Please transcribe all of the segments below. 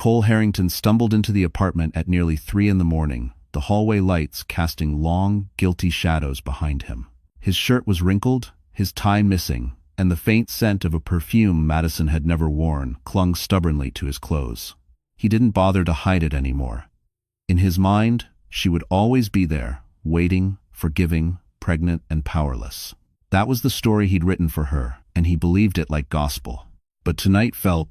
Cole Harrington stumbled into the apartment at nearly 3 in the morning, the hallway lights casting long, guilty shadows behind him. His shirt was wrinkled, his tie missing, and the faint scent of a perfume Madison had never worn clung stubbornly to his clothes. He didn't bother to hide it anymore. In his mind, she would always be there, waiting, forgiving, pregnant, and powerless. That was the story he'd written for her, and he believed it like gospel. But tonight felt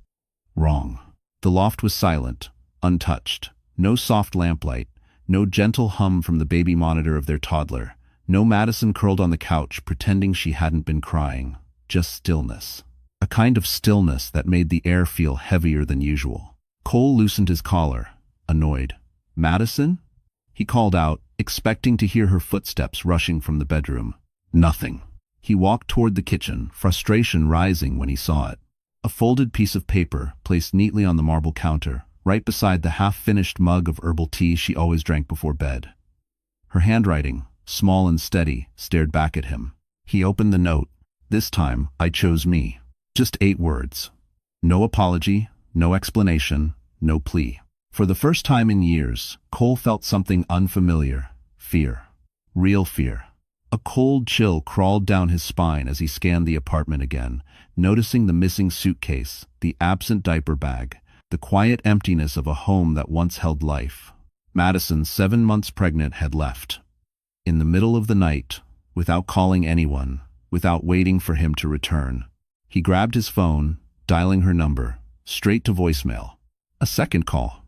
wrong. The loft was silent, untouched. No soft lamplight, no gentle hum from the baby monitor of their toddler, no Madison curled on the couch pretending she hadn't been crying. Just stillness. A kind of stillness that made the air feel heavier than usual. Cole loosened his collar, annoyed. "Madison?" He called out, expecting to hear her footsteps rushing from the bedroom. Nothing. He walked toward the kitchen, frustration rising when he saw it. A folded piece of paper placed neatly on the marble counter, right beside the half-finished mug of herbal tea she always drank before bed. Her handwriting, small and steady, stared back at him. He opened the note. This time, I chose me. Just 8 words. No apology, no explanation, no plea. For the first time in years, Cole felt something unfamiliar. Fear. Real fear. A cold chill crawled down his spine as he scanned the apartment again, noticing the missing suitcase, the absent diaper bag, the quiet emptiness of a home that once held life. Madison, 7 months pregnant, had left. In the middle of the night, without calling anyone, without waiting for him to return. He grabbed his phone, dialing her number, straight to voicemail. A second call.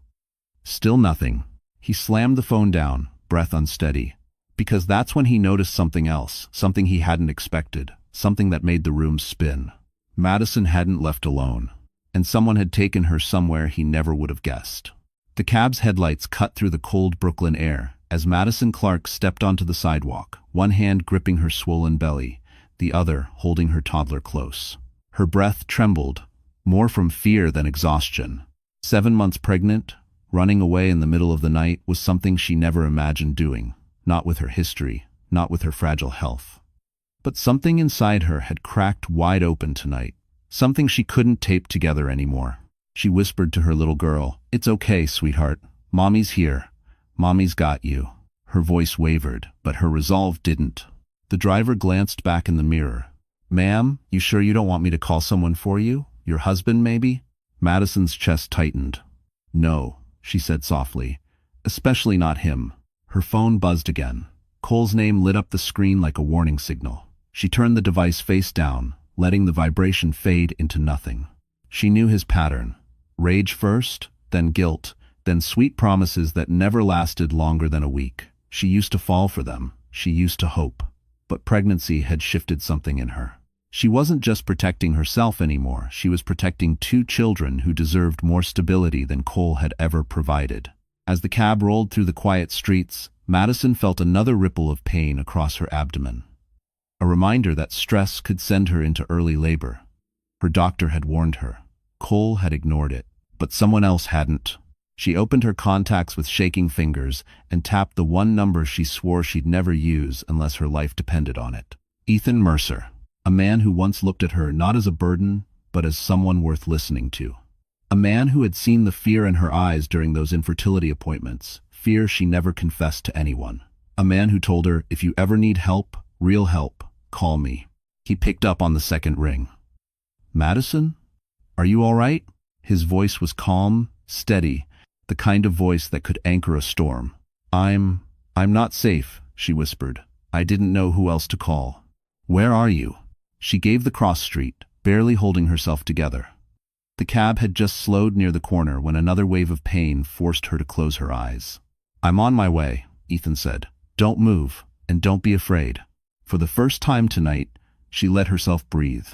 Still nothing. He slammed the phone down, breath unsteady. Because that's when he noticed something else, something he hadn't expected, something that made the room spin. Madison hadn't left alone, and someone had taken her somewhere he never would have guessed. The cab's headlights cut through the cold Brooklyn air as Madison Clark stepped onto the sidewalk, one hand gripping her swollen belly, the other holding her toddler close. Her breath trembled, more from fear than exhaustion. 7 months pregnant, running away in the middle of the night was something she never imagined doing, not with her history, not with her fragile health. But something inside her had cracked wide open tonight, something she couldn't tape together anymore. She whispered to her little girl, "It's okay, sweetheart. Mommy's here. Mommy's got you." Her voice wavered, but her resolve didn't. The driver glanced back in the mirror. "Ma'am, you sure you don't want me to call someone for you? Your husband, maybe?" Madison's chest tightened. "No," she said softly. "Especially not him." Her phone buzzed again. Cole's name lit up the screen like a warning signal. She turned the device face down, letting the vibration fade into nothing. She knew his pattern. Rage first, then guilt, then sweet promises that never lasted longer than a week. She used to fall for them. She used to hope. But pregnancy had shifted something in her. She wasn't just protecting herself anymore. She was protecting 2 children who deserved more stability than Cole had ever provided. As the cab rolled through the quiet streets, Madison felt another ripple of pain across her abdomen. A reminder that stress could send her into early labor. Her doctor had warned her. Cole had ignored it, but someone else hadn't. She opened her contacts with shaking fingers and tapped the one number she swore she'd never use unless her life depended on it. Ethan Mercer, a man who once looked at her not as a burden, but as someone worth listening to. A man who had seen the fear in her eyes during those infertility appointments, fear she never confessed to anyone. A man who told her, "If you ever need help, real help, call me." He picked up on the second ring. "Madison? Are you all right?" His voice was calm, steady, the kind of voice that could anchor a storm. I'm not safe," she whispered. "I didn't know who else to call." "Where are you?" She gave the cross street, barely holding herself together. The cab had just slowed near the corner when another wave of pain forced her to close her eyes. "I'm on my way," Ethan said. "Don't move, and don't be afraid." For the first time tonight, she let herself breathe.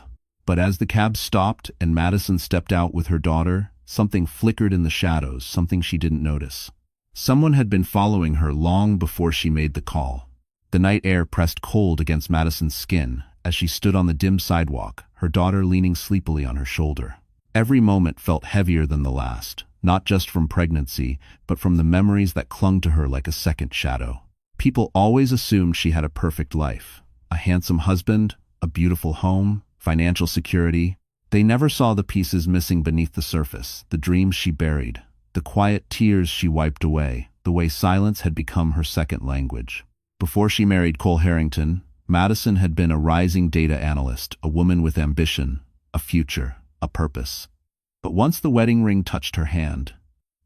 But as the cab stopped and Madison stepped out with her daughter, something flickered in the shadows, something she didn't notice. Someone had been following her long before she made the call. The night air pressed cold against Madison's skin as she stood on the dim sidewalk, her daughter leaning sleepily on her shoulder. Every moment felt heavier than the last, not just from pregnancy, but from the memories that clung to her like a second shadow. People always assumed she had a perfect life. A handsome husband, a beautiful home, financial security. They never saw the pieces missing beneath the surface, the dreams she buried, the quiet tears she wiped away, the way silence had become her second language. Before she married Cole Harrington, Madison had been a rising data analyst, a woman with ambition, a future, a purpose. But once the wedding ring touched her hand,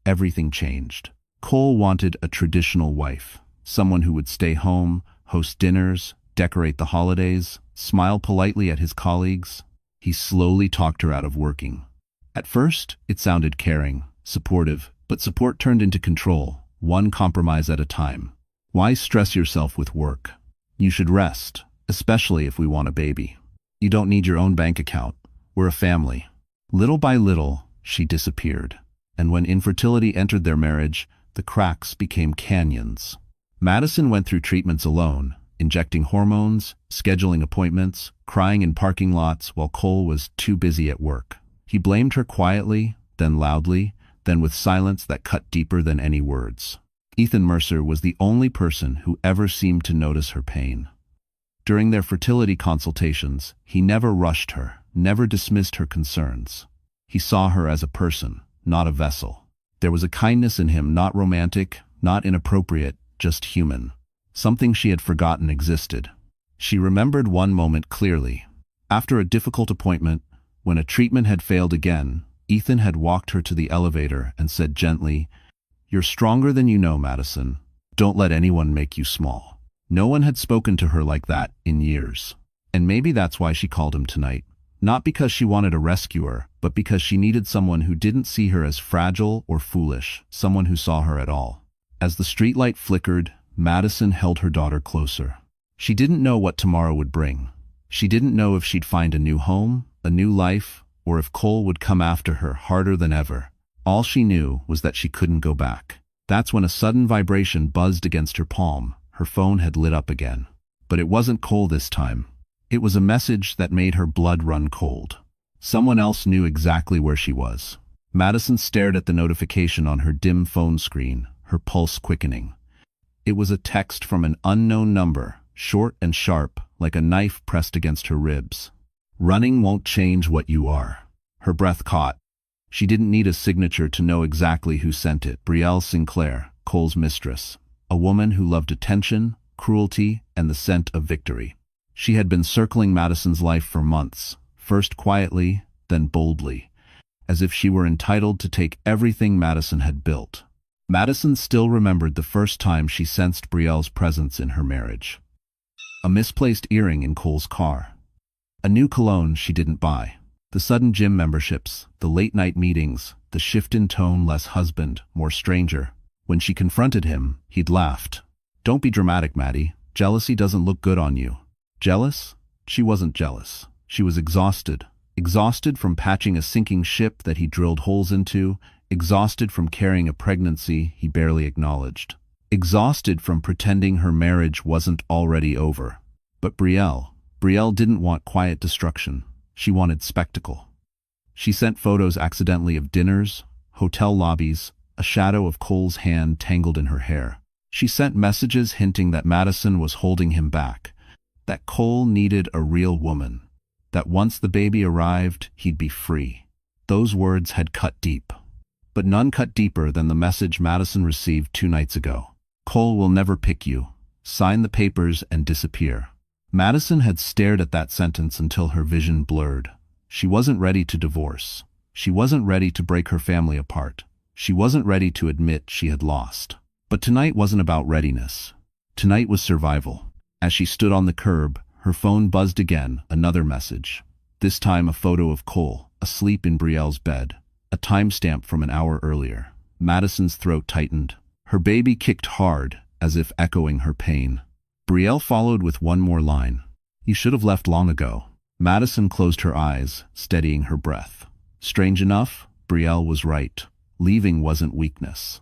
everything changed. Cole wanted a traditional wife, someone who would stay home, host dinners, decorate the holidays, smile politely at his colleagues. He slowly talked her out of working. At first, it sounded caring, supportive, but support turned into control, one compromise at a time. Why stress yourself with work? You should rest, especially if we want a baby. You don't need your own bank account. We're a family. Little by little, she disappeared. And when infertility entered their marriage, the cracks became canyons. Madison went through treatments alone, injecting hormones, scheduling appointments, crying in parking lots while Cole was too busy at work. He blamed her quietly, then loudly, then with silence that cut deeper than any words. Ethan Mercer was the only person who ever seemed to notice her pain. During their fertility consultations, he never rushed her, never dismissed her concerns. He saw her as a person, not a vessel. There was a kindness in him, not romantic, not inappropriate, just human. Something she had forgotten existed. She remembered one moment clearly. After a difficult appointment, when a treatment had failed again, Ethan had walked her to the elevator and said gently, "You're stronger than you know, Madison. Don't let anyone make you small." No one had spoken to her like that in years. And maybe that's why she called him tonight. Not because she wanted a rescuer, but because she needed someone who didn't see her as fragile or foolish, someone who saw her at all. As the streetlight flickered, Madison held her daughter closer. She didn't know what tomorrow would bring. She didn't know if she'd find a new home, a new life, or if Cole would come after her harder than ever. All she knew was that she couldn't go back. That's when a sudden vibration buzzed against her palm. Her phone had lit up again. But it wasn't Cole this time. It was a message that made her blood run cold. Someone else knew exactly where she was. Madison stared at the notification on her dim phone screen, her pulse quickening. It was a text from an unknown number, short and sharp, like a knife pressed against her ribs. "Running won't change what you are." Her breath caught. She didn't need a signature to know exactly who sent it. Brielle Sinclair, Cole's mistress. A woman who loved attention, cruelty, and the scent of victory. She had been circling Madison's life for months, first quietly, then boldly, as if she were entitled to take everything Madison had built. Madison still remembered the first time she sensed Brielle's presence in her marriage. A misplaced earring in Cole's car. A new cologne she didn't buy. The sudden gym memberships, the late-night meetings, the shift in tone, less husband, more stranger. When she confronted him, he'd laughed. "Don't be dramatic, Maddie. Jealousy doesn't look good on you." Jealous? She wasn't jealous. She was exhausted. Exhausted from patching a sinking ship that he drilled holes into, exhausted from carrying a pregnancy he barely acknowledged. Exhausted from pretending her marriage wasn't already over. But Brielle didn't want quiet destruction. She wanted spectacle. She sent photos accidentally of dinners, hotel lobbies, a shadow of Cole's hand tangled in her hair. She sent messages hinting that Madison was holding him back, that Cole needed a real woman, that once the baby arrived, he'd be free. Those words had cut deep. But none cut deeper than the message Madison received 2 nights ago. "Cole will never pick you. Sign the papers and disappear." Madison had stared at that sentence until her vision blurred. She wasn't ready to divorce. She wasn't ready to break her family apart. She wasn't ready to admit she had lost. But tonight wasn't about readiness. Tonight was survival. As she stood on the curb, her phone buzzed again, another message. This time a photo of Cole, asleep in Brielle's bed. A timestamp from an hour earlier. Madison's throat tightened. Her baby kicked hard, as if echoing her pain. Brielle followed with one more line. "You should have left long ago." Madison closed her eyes, steadying her breath. Strange enough, Brielle was right. Leaving wasn't weakness.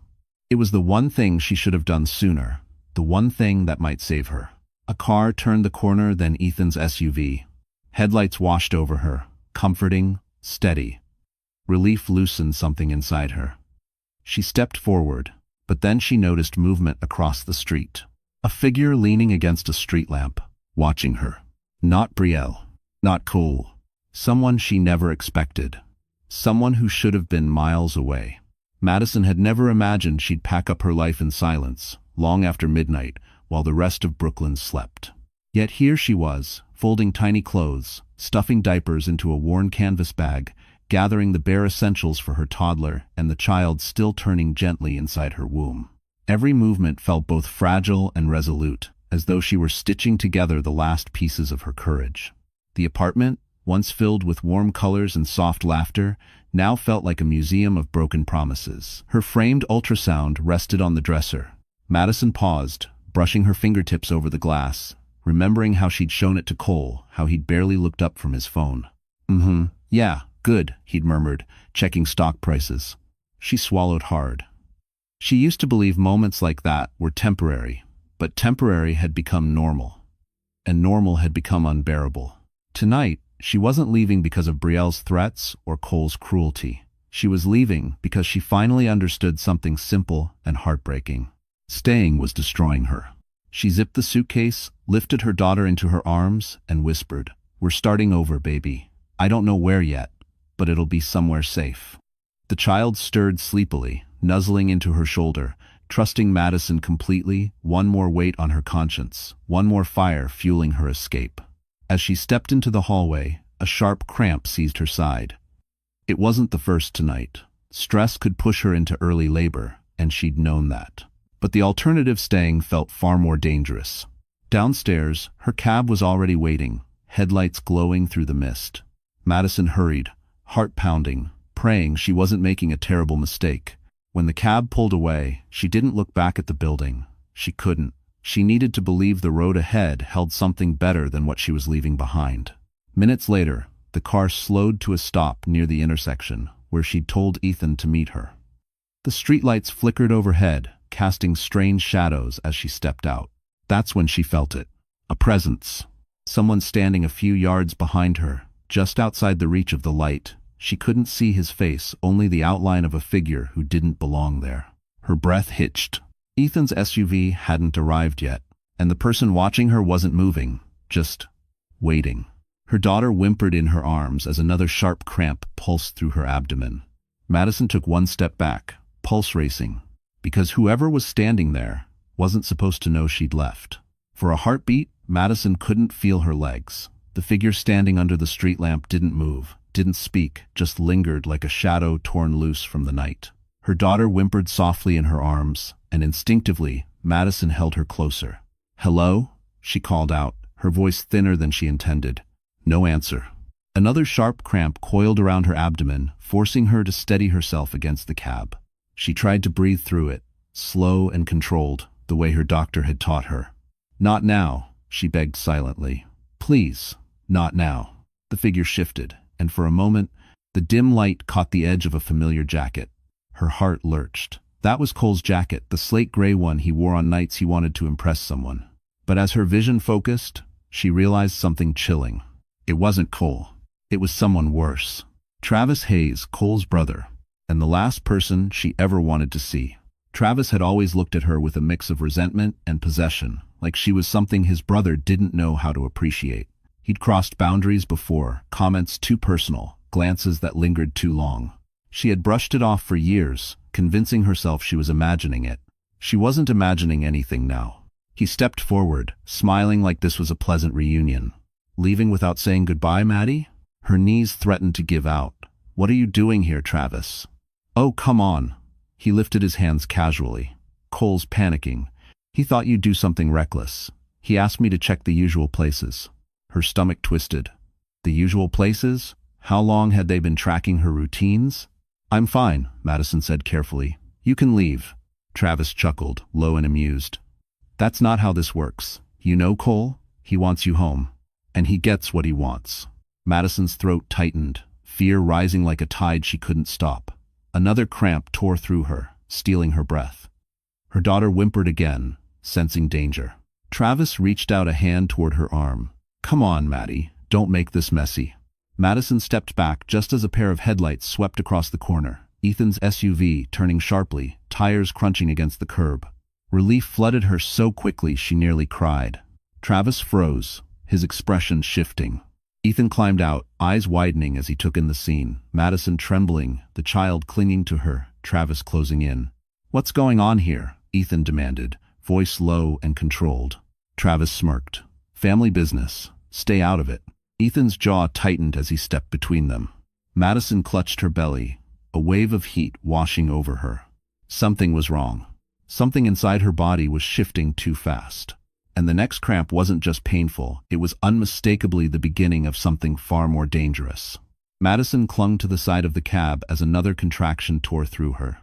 It was the one thing she should have done sooner, the one thing that might save her. A car turned the corner, then Ethan's SUV. Headlights washed over her, comforting, steady. Relief loosened something inside her. She stepped forward, but then she noticed movement across the street. A figure leaning against a street lamp, watching her. Not Brielle. Not Cole. Someone she never expected. Someone who should have been miles away. Madison had never imagined she'd pack up her life in silence, long after midnight, while the rest of Brooklyn slept. Yet here she was, folding tiny clothes, stuffing diapers into a worn canvas bag, gathering the bare essentials for her toddler and the child still turning gently inside her womb. Every movement felt both fragile and resolute, as though she were stitching together the last pieces of her courage. The apartment, once filled with warm colors and soft laughter, now felt like a museum of broken promises. Her framed ultrasound rested on the dresser. Madison paused, brushing her fingertips over the glass, remembering how she'd shown it to Cole, how he'd barely looked up from his phone. Yeah, good, he'd murmured, checking stock prices. She swallowed hard. She used to believe moments like that were temporary, but temporary had become normal, and normal had become unbearable. Tonight, she wasn't leaving because of Brielle's threats or Cole's cruelty. She was leaving because she finally understood something simple and heartbreaking. Staying was destroying her. She zipped the suitcase, lifted her daughter into her arms, and whispered, "We're starting over, baby. I don't know where yet, but it'll be somewhere safe." The child stirred sleepily, nuzzling into her shoulder, trusting Madison completely, one more weight on her conscience, one more fire fueling her escape. As she stepped into the hallway, a sharp cramp seized her side. It wasn't the first tonight. Stress could push her into early labor, and she'd known that. But the alternative, staying, felt far more dangerous. Downstairs, her cab was already waiting, headlights glowing through the mist. Madison hurried, heart pounding, praying she wasn't making a terrible mistake. When the cab pulled away, she didn't look back at the building. She couldn't. She needed to believe the road ahead held something better than what she was leaving behind. Minutes later, the car slowed to a stop near the intersection, where she'd told Ethan to meet her. The streetlights flickered overhead, casting strange shadows as she stepped out. That's when she felt it. A presence. Someone standing a few yards behind her, just outside the reach of the light. She couldn't see his face, only the outline of a figure who didn't belong there. Her breath hitched. Ethan's SUV hadn't arrived yet, and the person watching her wasn't moving, just waiting. Her daughter whimpered in her arms as another sharp cramp pulsed through her abdomen. Madison took one step back, pulse racing, because whoever was standing there wasn't supposed to know she'd left. For a heartbeat, Madison couldn't feel her legs. The figure standing under the street lamp didn't move, didn't speak, just lingered like a shadow torn loose from the night. Her daughter whimpered softly in her arms, and instinctively, Madison held her closer. "Hello?" she called out, her voice thinner than she intended. No answer. Another sharp cramp coiled around her abdomen, forcing her to steady herself against the cab. She tried to breathe through it, slow and controlled, the way her doctor had taught her. "Not now," she begged silently. "Please, not now." The figure shifted, and for a moment, the dim light caught the edge of a familiar jacket. Her heart lurched. That was Cole's jacket, the slate gray one he wore on nights he wanted to impress someone. But as her vision focused, she realized something chilling. It wasn't Cole. It was someone worse. Travis Hayes, Cole's brother, and the last person she ever wanted to see. Travis had always looked at her with a mix of resentment and possession, like she was something his brother didn't know how to appreciate. He'd crossed boundaries before, comments too personal, glances that lingered too long. She had brushed it off for years, convincing herself she was imagining it. She wasn't imagining anything now. He stepped forward, smiling like this was a pleasant reunion. "Leaving without saying goodbye, Maddie?" Her knees threatened to give out. "What are you doing here, Travis?" "Oh, come on." He lifted his hands casually. "Cole's panicking. He thought you'd do something reckless. He asked me to check the usual places." Her stomach twisted. The usual places? How long had they been tracking her routines? "I'm fine," Madison said carefully. "You can leave." Travis chuckled, low and amused. "That's not how this works. You know Cole? He wants you home. And he gets what he wants." Madison's throat tightened, fear rising like a tide she couldn't stop. Another cramp tore through her, stealing her breath. Her daughter whimpered again, sensing danger. Travis reached out a hand toward her arm. "Come on, Maddie, don't make this messy." Madison stepped back just as a pair of headlights swept across the corner, Ethan's SUV turning sharply, tires crunching against the curb. Relief flooded her so quickly she nearly cried. Travis froze, his expression shifting. Ethan climbed out, eyes widening as he took in the scene, Madison trembling, the child clinging to her, Travis closing in. "What's going on here?" Ethan demanded, voice low and controlled. Travis smirked. "Family business. Stay out of it." Ethan's jaw tightened as he stepped between them. Madison clutched her belly, a wave of heat washing over her. Something was wrong. Something inside her body was shifting too fast. And the next cramp wasn't just painful, it was unmistakably the beginning of something far more dangerous. Madison clung to the side of the cab as another contraction tore through her.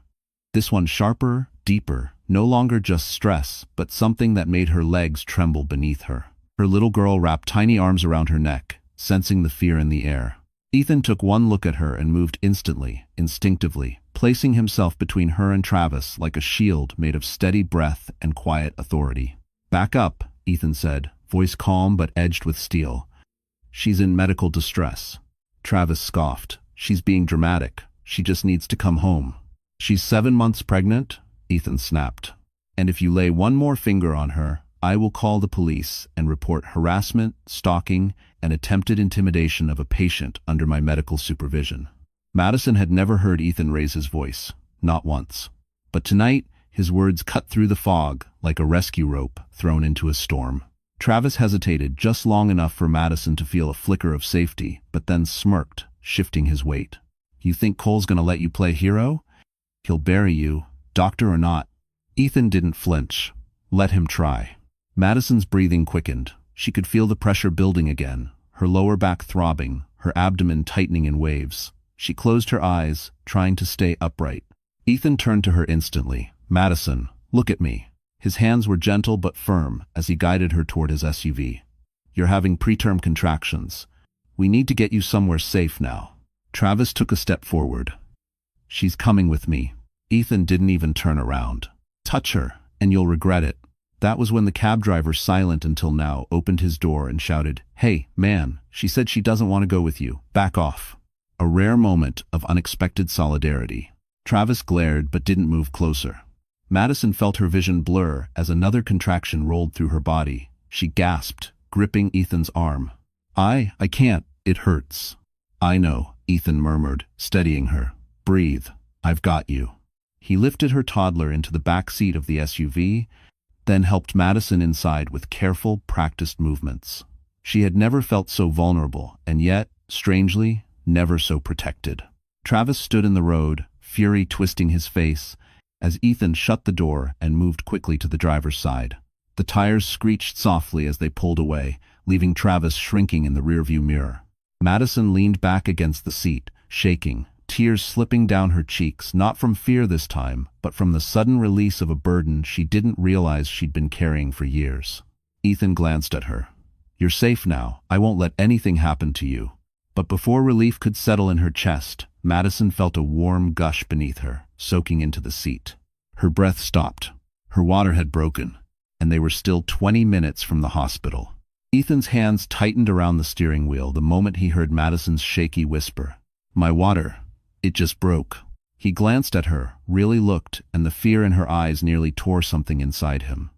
This one sharper, deeper, no longer just stress, but something that made her legs tremble beneath her. Her little girl wrapped tiny arms around her neck, sensing the fear in the air. Ethan took one look at her and moved instantly, instinctively, placing himself between her and Travis like a shield made of steady breath and quiet authority. "Back up," Ethan said, voice calm but edged with steel. "She's in medical distress." Travis scoffed. "She's being dramatic. She just needs to come home." "She's 7 months pregnant?" Ethan snapped. "And if you lay one more finger on her, I will call the police and report harassment, stalking, and attempted intimidation of a patient under my medical supervision." Madison had never heard Ethan raise his voice, not once. But tonight, his words cut through the fog like a rescue rope thrown into a storm. Travis hesitated just long enough for Madison to feel a flicker of safety, but then smirked, shifting his weight. "You think Cole's gonna let you play hero? He'll bury you, doctor or not." Ethan didn't flinch. Let him try. Madison's breathing quickened. She could feel the pressure building again, her lower back throbbing, her abdomen tightening in waves. She closed her eyes, trying to stay upright. Ethan turned to her instantly. "Madison, look at me." His hands were gentle but firm as he guided her toward his SUV. "You're having preterm contractions. We need to get you somewhere safe now." Travis took a step forward. "She's coming with me." Ethan didn't even turn around. "Touch her, and you'll regret it." That was when the cab driver, silent until now, opened his door and shouted, "Hey, man, she said she doesn't want to go with you. Back off." A rare moment of unexpected solidarity. Travis glared but didn't move closer. Madison felt her vision blur as another contraction rolled through her body. She gasped, gripping Ethan's arm. I can't. It hurts." "I know," Ethan murmured, steadying her. "Breathe. I've got you." He lifted her toddler into the back seat of the SUV, then helped Madison inside with careful, practiced movements. She had never felt so vulnerable, and yet, strangely, never so protected. Travis stood in the road, fury twisting his face, as Ethan shut the door and moved quickly to the driver's side. The tires screeched softly as they pulled away, leaving Travis shrinking in the rearview mirror. Madison leaned back against the seat, shaking, tears slipping down her cheeks, not from fear this time, but from the sudden release of a burden she didn't realize she'd been carrying for years. Ethan glanced at her. "You're safe now. I won't let anything happen to you." But before relief could settle in her chest, Madison felt a warm gush beneath her, soaking into the seat. Her breath stopped. Her water had broken, and they were still 20 minutes from the hospital. Ethan's hands tightened around the steering wheel the moment he heard Madison's shaky whisper, "My water. It just broke." He glanced at her, really looked, and the fear in her eyes nearly tore something inside him.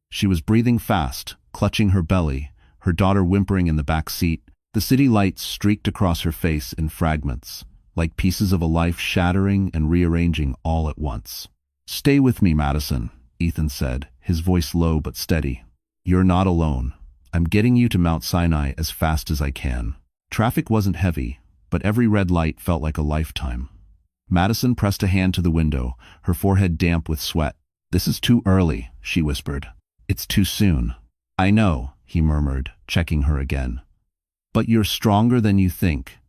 She was breathing fast, clutching her belly, her daughter whimpering in the back seat. The city lights streaked across her face in fragments, like pieces of a life shattering and rearranging all at once. "Stay with me, Madison," Ethan said, his voice low but steady. "You're not alone. I'm getting you to Mount Sinai as fast as I can." Traffic wasn't heavy, but every red light felt like a lifetime. Madison pressed a hand to the window, her forehead damp with sweat. "This is too early," she whispered. "It's too soon." "I know," he murmured, checking her again. "But you're stronger than you think.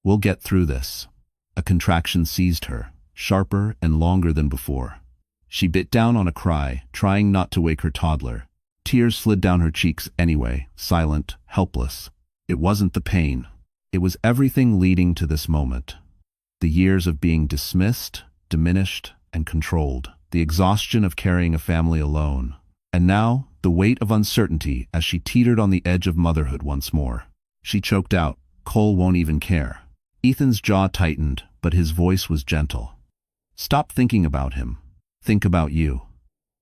We'll get through this." A contraction seized her, sharper and longer than before. She bit down on a cry, trying not to wake her toddler. Tears slid down her cheeks anyway, silent, helpless. It wasn't the pain. It was everything leading to this moment. The years of being dismissed, diminished, and controlled. The exhaustion of carrying a family alone. And now, the weight of uncertainty as she teetered on the edge of motherhood once more. She choked out, "Cole won't even care." Ethan's jaw tightened, but his voice was gentle. "Stop thinking about him. Think about you.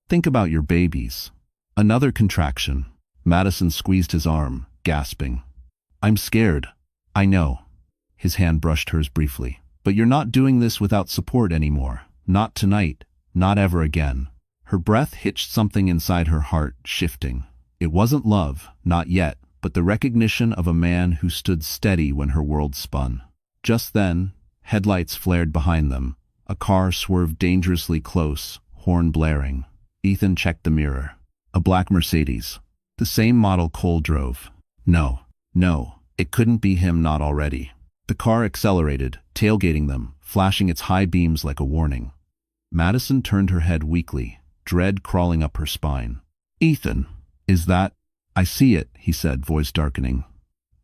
Think about your babies." Another contraction. Madison squeezed his arm, gasping. "I'm scared." "I know." His hand brushed hers briefly. "But you're not doing this without support anymore. Not tonight, not ever again. Her breath hitched something inside her heart, shifting. It wasn't love, not yet, but the recognition of a man who stood steady when her world spun. Just then, headlights flared behind them. A car swerved dangerously close, horn blaring. Ethan checked the mirror. A black Mercedes. The same model Cole drove. No, it couldn't be him, not already. The car accelerated, tailgating them, flashing its high beams like a warning. Madison turned her head weakly, dread crawling up her spine. "Ethan, is that—" "I see it," he said, voice darkening.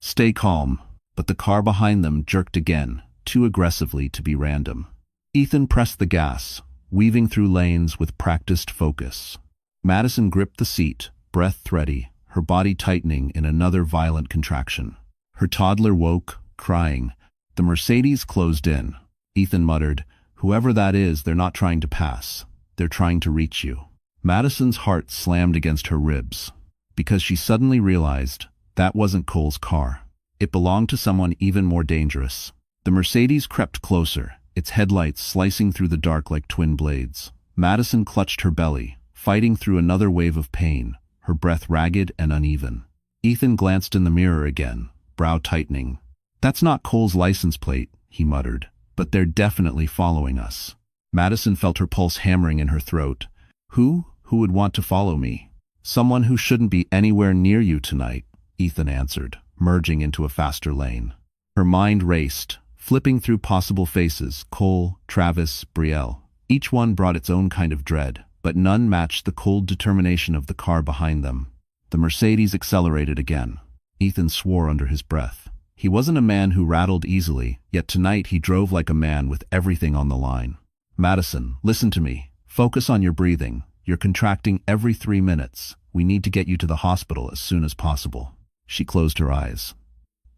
"Stay calm." But the car behind them jerked again, too aggressively to be random. Ethan pressed the gas, weaving through lanes with practiced focus. Madison gripped the seat, breath thready, her body tightening in another violent contraction. Her toddler woke, crying. The Mercedes closed in. Ethan muttered, "Whoever that is, they're not trying to pass. They're trying to reach you." Madison's heart slammed against her ribs, because she suddenly realized that wasn't Cole's car. It belonged to someone even more dangerous. The Mercedes crept closer, its headlights slicing through the dark like twin blades. Madison clutched her belly, fighting through another wave of pain, her breath ragged and uneven. Ethan glanced in the mirror again, brow tightening. "That's not Cole's license plate," he muttered, "but they're definitely following us." Madison felt her pulse hammering in her throat. Who would want to follow me?" "Someone who shouldn't be anywhere near you tonight," Ethan answered, merging into a faster lane. Her mind raced, flipping through possible faces: Cole, Travis, Brielle. Each one brought its own kind of dread, but none matched the cold determination of the car behind them. The Mercedes accelerated again. Ethan swore under his breath. He wasn't a man who rattled easily, yet tonight he drove like a man with everything on the line. "Madison, listen to me. Focus on your breathing. You're contracting every 3 minutes. We need to get you to the hospital as soon as possible." She closed her eyes.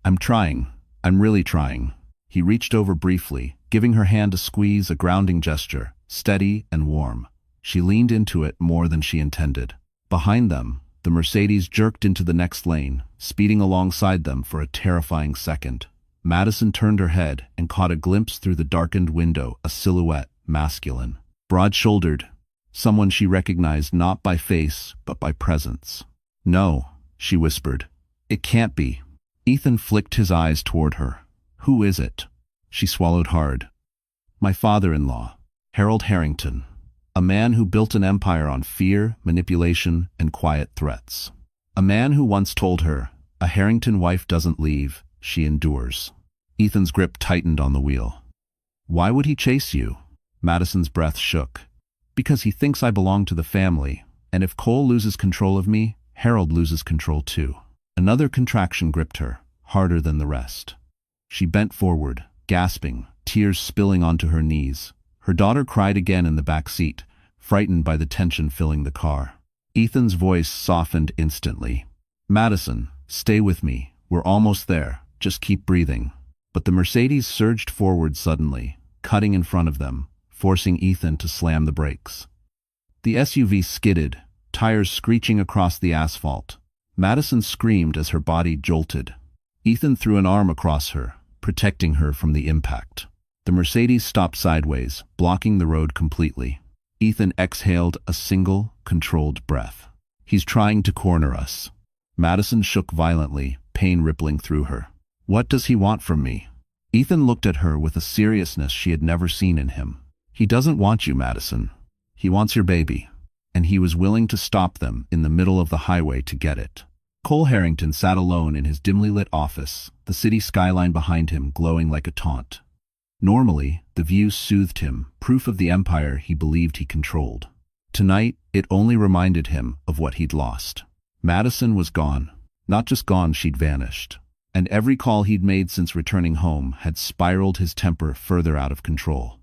"I'm trying. I'm really trying." He reached over briefly, giving her hand a squeeze, a grounding gesture, steady and warm. She leaned into it more than she intended. Behind them, the Mercedes jerked into the next lane, speeding alongside them for a terrifying second. Madison turned her head and caught a glimpse through the darkened window, a silhouette, masculine, broad-shouldered, someone she recognized not by face but by presence. "No," she whispered. "It can't be." Ethan flicked his eyes toward her. "Who is it?" She swallowed hard. "My father-in-law, Harold Harrington. A man who built an empire on fear, manipulation, and quiet threats. A man who once told her, 'A Harrington wife doesn't leave, she endures.'" Ethan's grip tightened on the wheel. "Why would he chase you?" Madison's breath shook. "Because he thinks I belong to the family, and if Cole loses control of me, Harold loses control too." Another contraction gripped her, harder than the rest. She bent forward, gasping, tears spilling onto her knees. Her daughter cried again in the back seat, frightened by the tension filling the car. Ethan's voice softened instantly. "Madison, stay with me. We're almost there. Just keep breathing." But the Mercedes surged forward suddenly, cutting in front of them, forcing Ethan to slam the brakes. The SUV skidded, tires screeching across the asphalt. Madison screamed as her body jolted. Ethan threw an arm across her, protecting her from the impact. The Mercedes stopped sideways, blocking the road completely. Ethan exhaled a single, controlled breath. "He's trying to corner us." Madison shook violently, pain rippling through her. "What does he want from me?" Ethan looked at her with a seriousness she had never seen in him. "He doesn't want you, Madison. He wants your baby." And he was willing to stop them in the middle of the highway to get it. Cole Harrington sat alone in his dimly lit office, the city skyline behind him glowing like a taunt. Normally, the view soothed him, proof of the empire he believed he controlled. Tonight, it only reminded him of what he'd lost. Madison was gone. Not just gone, she'd vanished. And every call he'd made since returning home had spiraled his temper further out of control.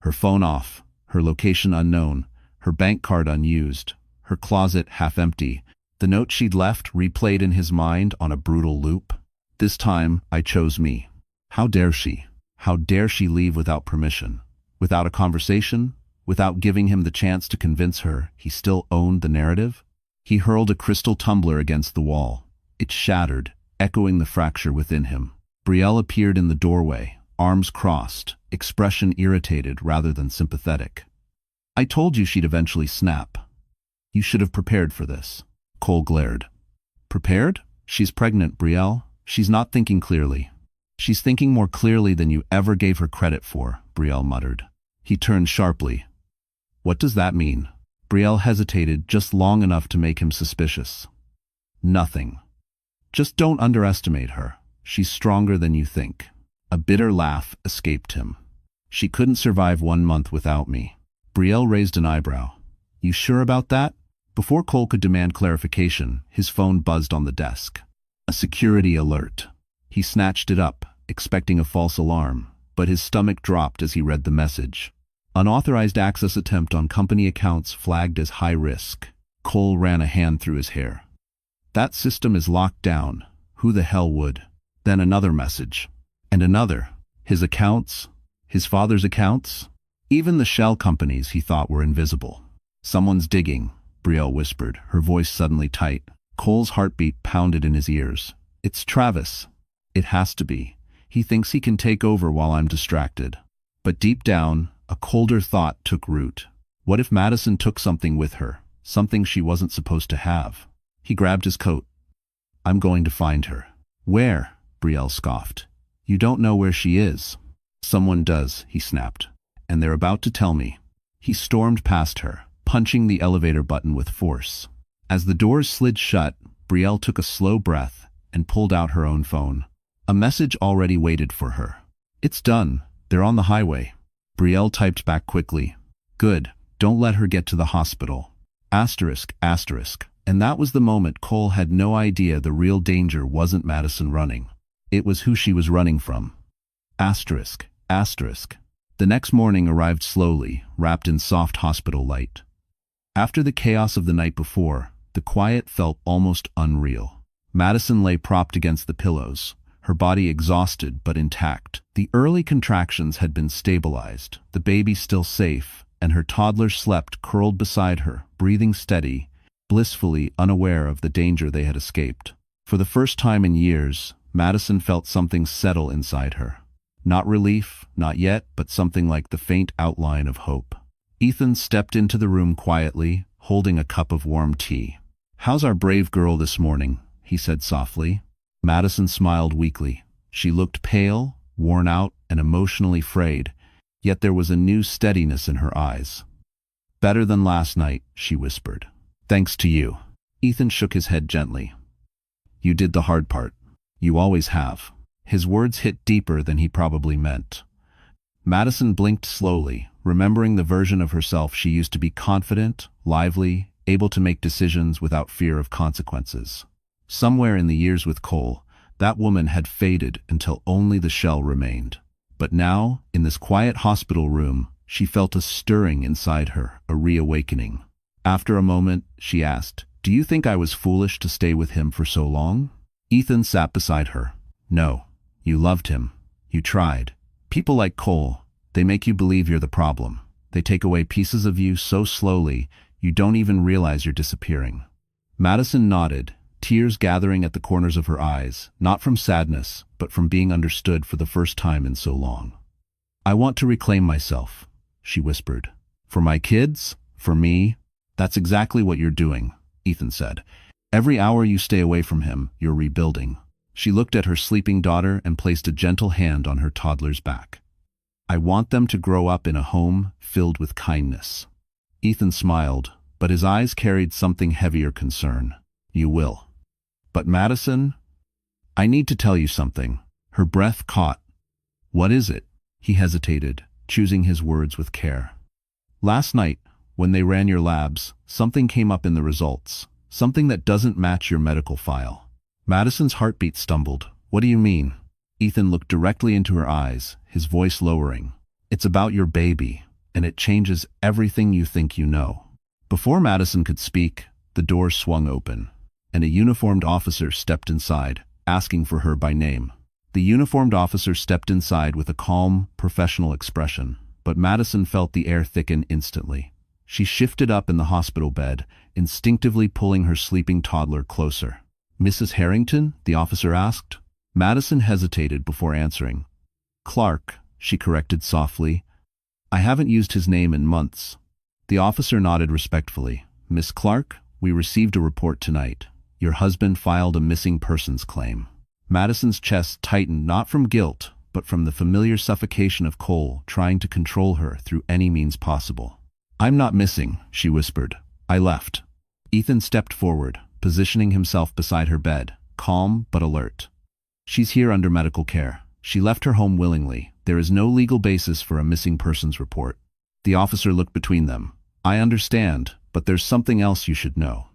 Her phone off, her location unknown, her bank card unused, her closet half empty, the note she'd left replayed in his mind on a brutal loop. "This time, I chose me." How dare she? How dare she leave without permission? Without a conversation? Without giving him the chance to convince her he still owned the narrative? He hurled a crystal tumbler against the wall. It shattered, echoing the fracture within him. Brielle appeared in the doorway, arms crossed, expression irritated rather than sympathetic. I told you she'd eventually snap. You should have prepared for this. Cole glared. Prepared? She's pregnant, Brielle. She's not thinking clearly. She's thinking more clearly than you ever gave her credit for, Brielle muttered. He turned sharply. What does that mean? Brielle hesitated just long enough to make him suspicious. Nothing. Just don't underestimate her. She's stronger than you think. A bitter laugh escaped him. She couldn't survive 1 month without me. Brielle raised an eyebrow. You sure about that? Before Cole could demand clarification, his phone buzzed on the desk. A security alert. He snatched it up, expecting a false alarm, but his stomach dropped as he read the message. Unauthorized access attempt on company accounts flagged as high risk. Cole ran a hand through his hair. That system is locked down. Who the hell would? Then another message. And another. His accounts? His father's accounts? Even the shell companies he thought were invisible. Someone's digging, Brielle whispered, her voice suddenly tight. Cole's heartbeat pounded in his ears. It's Travis. It has to be. He thinks he can take over while I'm distracted. But deep down, a colder thought took root. What if Madison took something with her? Something she wasn't supposed to have? He grabbed his coat. I'm going to find her. Where? Brielle scoffed. You don't know where she is. Someone does, he snapped. And they're about to tell me. He stormed past her, punching the elevator button with force. As the doors slid shut, Brielle took a slow breath and pulled out her own phone. A message already waited for her. It's done. They're on the highway. Brielle typed back quickly. Good. Don't let her get to the hospital. Asterisk, asterisk. And that was the moment Cole had no idea the real danger wasn't Madison running. It was who she was running from. Asterisk, asterisk. The next morning arrived slowly, wrapped in soft hospital light. After the chaos of the night before, the quiet felt almost unreal. Madison lay propped against the pillows, her body exhausted but intact. The early contractions had been stabilized, the baby still safe, and her toddler slept curled beside her, breathing steady, blissfully unaware of the danger they had escaped. For the first time in years, Madison felt something settle inside her. Not relief, not yet, but something like the faint outline of hope. Ethan stepped into the room quietly, holding a cup of warm tea. How's our brave girl this morning? He said softly. Madison smiled weakly. She looked pale, worn out, and emotionally frayed, yet there was a new steadiness in her eyes. Better than last night, she whispered. Thanks to you. Ethan shook his head gently. You did the hard part. You always have. His words hit deeper than he probably meant. Madison blinked slowly, remembering the version of herself she used to be: confident, lively, able to make decisions without fear of consequences. Somewhere in the years with Cole, that woman had faded until only the shell remained. But now, in this quiet hospital room, she felt a stirring inside her, a reawakening. After a moment, she asked, "Do you think I was foolish to stay with him for so long?" Ethan sat beside her. No. You loved him. You tried. People like Cole, they make you believe you're the problem. They take away pieces of you so slowly, you don't even realize you're disappearing. Madison nodded, tears gathering at the corners of her eyes, not from sadness, but from being understood for the first time in so long. I want to reclaim myself, she whispered. For my kids? For me? That's exactly what you're doing, Ethan said. Every hour you stay away from him, you're rebuilding. She looked at her sleeping daughter and placed a gentle hand on her toddler's back. I want them to grow up in a home filled with kindness. Ethan smiled, but his eyes carried something heavier concern. You will. But Madison? I need to tell you something. Her breath caught. What is it? He hesitated, choosing his words with care. Last night, when they ran your labs, something came up in the results. Something that doesn't match your medical file. Madison's heartbeat stumbled. What do you mean? Ethan looked directly into her eyes, his voice lowering. It's about your baby, and it changes everything you think you know. Before Madison could speak, the door swung open, and a uniformed officer stepped inside, asking for her by name. The uniformed officer stepped inside with a calm, professional expression, but Madison felt the air thicken instantly. She shifted up in the hospital bed, instinctively pulling her sleeping toddler closer. Mrs. Harrington? The officer asked. Madison hesitated before answering. Clark, she corrected softly. I haven't used his name in months. The officer nodded respectfully. Miss Clark, we received a report tonight. Your husband filed a missing persons claim. Madison's chest tightened not from guilt, but from the familiar suffocation of Cole trying to control her through any means possible. I'm not missing, she whispered. I left. Ethan stepped forward, positioning himself beside her bed, calm but alert. She's here under medical care. She left her home willingly. There is no legal basis for a missing persons report. The officer looked between them. I understand, but there's something else you should know.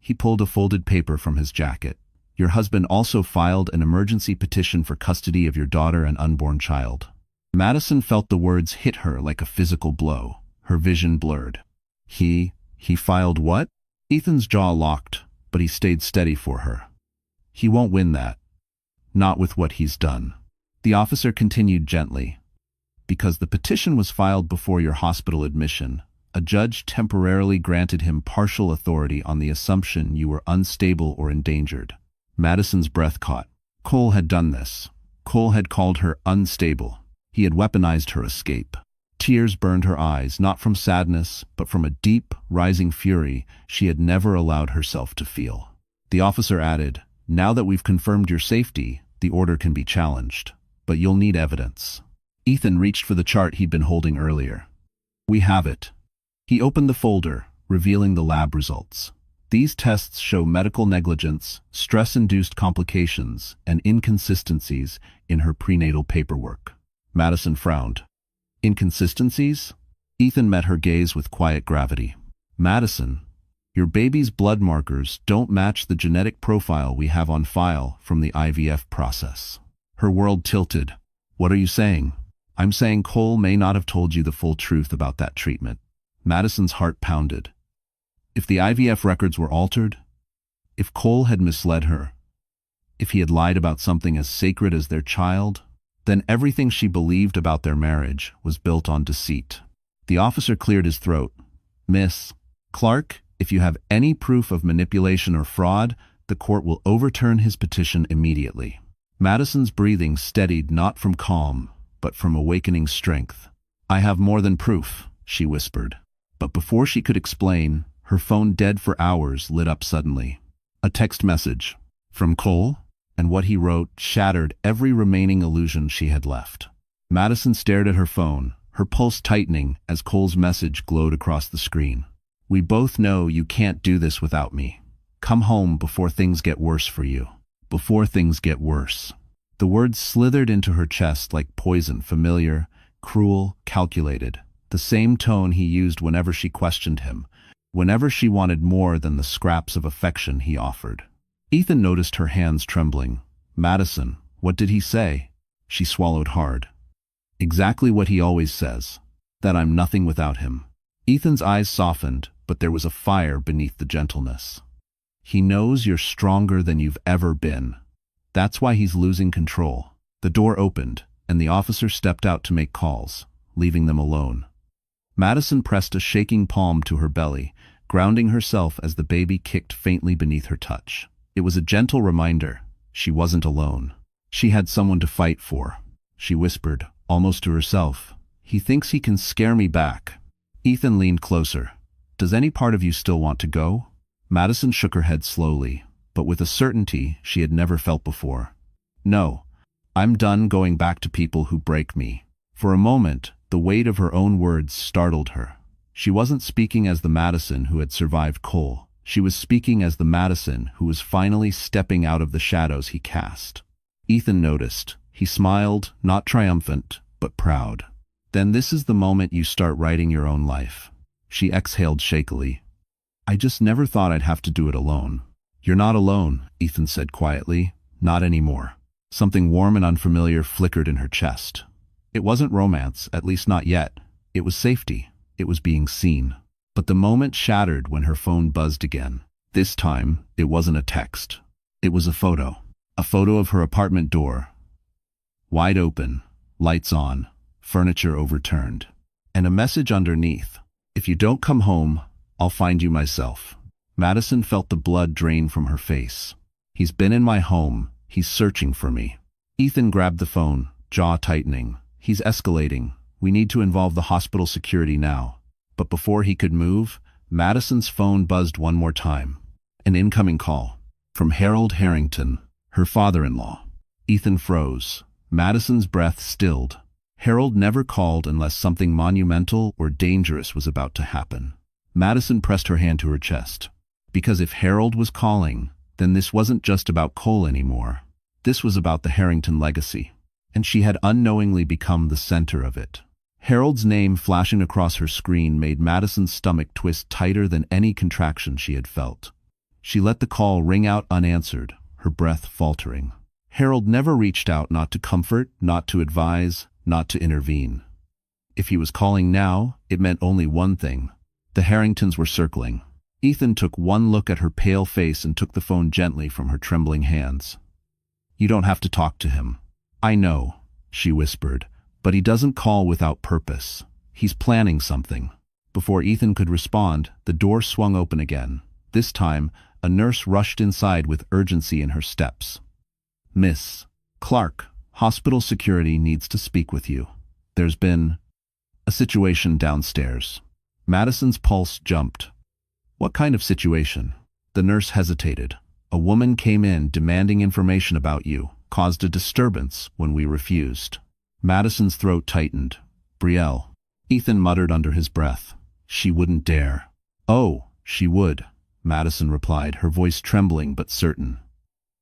He pulled a folded paper from his jacket. Your husband also filed an emergency petition for custody of your daughter and unborn child. Madison felt the words hit her like a physical blow. Her vision blurred. He filed what? Ethan's jaw locked, but he stayed steady for her. He won't win that. Not with what he's done. The officer continued gently. Because the petition was filed before your hospital admission, a judge temporarily granted him partial authority on the assumption you were unstable or endangered. Madison's breath caught. Cole had done this. Cole had called her unstable. He had weaponized her escape. Tears burned her eyes, not from sadness, but from a deep, rising fury she had never allowed herself to feel. The officer added, now that we've confirmed your safety, the order can be challenged. But you'll need evidence. Ethan reached for the chart he'd been holding earlier. We have it. He opened the folder, revealing the lab results. These tests show medical negligence, stress-induced complications, and inconsistencies in her prenatal paperwork. Madison frowned. Inconsistencies? Ethan met her gaze with quiet gravity. Madison, your baby's blood markers don't match the genetic profile we have on file from the IVF process. Her world tilted. What are you saying? I'm saying Cole may not have told you the full truth about that treatment. Madison's heart pounded. If the IVF records were altered, if Cole had misled her, if he had lied about something as sacred as their child, then everything she believed about their marriage was built on deceit. The officer cleared his throat. Miss Clark, if you have any proof of manipulation or fraud, the court will overturn his petition immediately. Madison's breathing steadied not from calm, but from awakening strength. I have more than proof, she whispered. But before she could explain, her phone dead for hours lit up suddenly. A text message. From Cole? And what he wrote shattered every remaining illusion she had left. Madison stared at her phone, her pulse tightening as Cole's message glowed across the screen. We both know you can't do this without me. Come home before things get worse for you. Before things get worse. The words slithered into her chest like poison, familiar, cruel, calculated. The same tone he used whenever she questioned him, whenever she wanted more than the scraps of affection he offered. Ethan noticed her hands trembling. Madison, what did he say? She swallowed hard. Exactly what he always says. That I'm nothing without him. Ethan's eyes softened, but there was a fire beneath the gentleness. He knows you're stronger than you've ever been. That's why he's losing control. The door opened, and the officer stepped out to make calls, leaving them alone. Madison pressed a shaking palm to her belly, grounding herself as the baby kicked faintly beneath her touch. It was a gentle reminder. She wasn't alone. She had someone to fight for. She whispered, almost to herself, he thinks he can scare me back. Ethan leaned closer. Does any part of you still want to go? Madison shook her head slowly, but with a certainty she had never felt before. No, I'm done going back to people who break me. For a moment, the weight of her own words startled her. She wasn't speaking as the Madison who had survived Cole. She was speaking as the Madison who was finally stepping out of the shadows he cast. Ethan noticed. He smiled, not triumphant, but proud. Then this is the moment you start writing your own life. She exhaled shakily. I just never thought I'd have to do it alone. You're not alone, Ethan said quietly. Not anymore. Something warm and unfamiliar flickered in her chest. It wasn't romance, at least not yet. It was safety. It was being seen. But the moment shattered when her phone buzzed again. This time, it wasn't a text. It was a photo. A photo of her apartment door. Wide open, lights on, furniture overturned. And a message underneath. If you don't come home, I'll find you myself. Madison felt the blood drain from her face. He's been in my home. He's searching for me. Ethan grabbed the phone, jaw tightening. He's escalating. We need to involve the hospital security now. But before he could move, Madison's phone buzzed one more time. An incoming call. From Harold Harrington, her father-in-law. Ethan froze. Madison's breath stilled. Harold never called unless something monumental or dangerous was about to happen. Madison pressed her hand to her chest. Because if Harold was calling, then this wasn't just about Cole anymore. This was about the Harrington legacy, and she had unknowingly become the center of it. Harold's name flashing across her screen made Madison's stomach twist tighter than any contraction she had felt. She let the call ring out unanswered, her breath faltering. Harold never reached out, not to comfort, not to advise, not to intervene. If he was calling now, it meant only one thing. The Harringtons were circling. Ethan took one look at her pale face and took the phone gently from her trembling hands. "You don't have to talk to him." "I know," she whispered, "but he doesn't call without purpose. He's planning something." Before Ethan could respond, the door swung open again. This time, a nurse rushed inside with urgency in her steps. "Miss Clark, hospital security needs to speak with you. There's been a situation downstairs." Madison's pulse jumped. "What kind of situation?" The nurse hesitated. "A woman came in demanding information about you, caused a disturbance when we refused." Madison's throat tightened. "Brielle." Ethan muttered under his breath. "She wouldn't dare." "Oh, she would," Madison replied, her voice trembling but certain.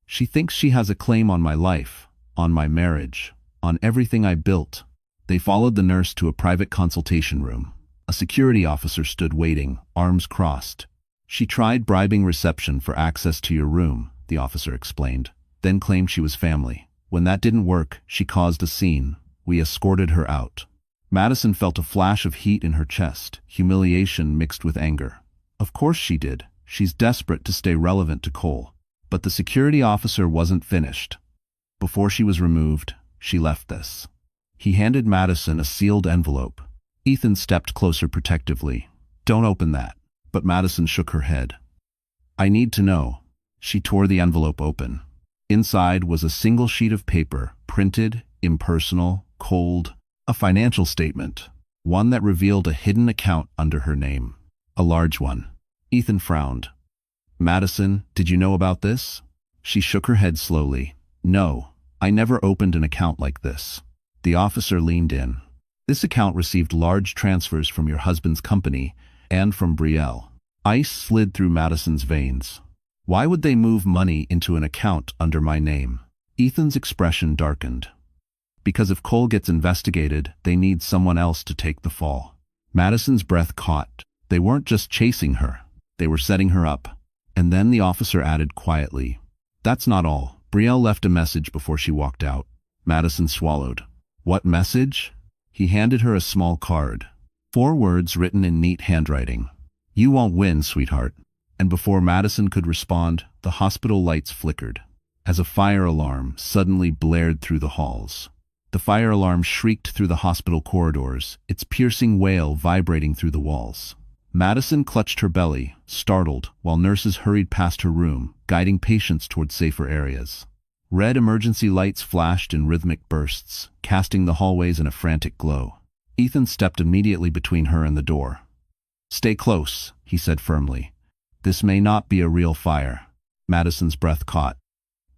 "She thinks she has a claim on my life, on my marriage, on everything I built." They followed the nurse to a private consultation room. A security officer stood waiting, arms crossed. "She tried bribing reception for access to your room," the officer explained, then claimed she was family. "When that didn't work, she caused a scene. We escorted her out." Madison felt a flash of heat in her chest, humiliation mixed with anger. Of course she did. She's desperate to stay relevant to Cole. But the security officer wasn't finished. Before she was removed, she left this. He handed Madison a sealed envelope. Ethan stepped closer protectively. "Don't open that." But Madison shook her head. "I need to know." She tore the envelope open. Inside was a single sheet of paper, printed, impersonal, cold, a financial statement, one that revealed a hidden account under her name. A large one. Ethan frowned. "Madison, did you know about this?" She shook her head slowly. "No, I never opened an account like this." The officer leaned in. "This account received large transfers from your husband's company and from Brielle." Ice slid through Madison's veins. "Why would they move money into an account under my name?" Ethan's expression darkened. "Because if Cole gets investigated, they need someone else to take the fall." Madison's breath caught. They weren't just chasing her. They were setting her up. And then the officer added quietly, "That's not all. Brielle left a message before she walked out." Madison swallowed. "What message?" He handed her a small card. 4 words written in neat handwriting. "You won't win, sweetheart." And before Madison could respond, the hospital lights flickered, as a fire alarm suddenly blared through the halls. The fire alarm shrieked through the hospital corridors, its piercing wail vibrating through the walls. Madison clutched her belly, startled, while nurses hurried past her room, guiding patients toward safer areas. Red emergency lights flashed in rhythmic bursts, casting the hallways in a frantic glow. Ethan stepped immediately between her and the door. "Stay close," he said firmly. "This may not be a real fire." Madison's breath caught.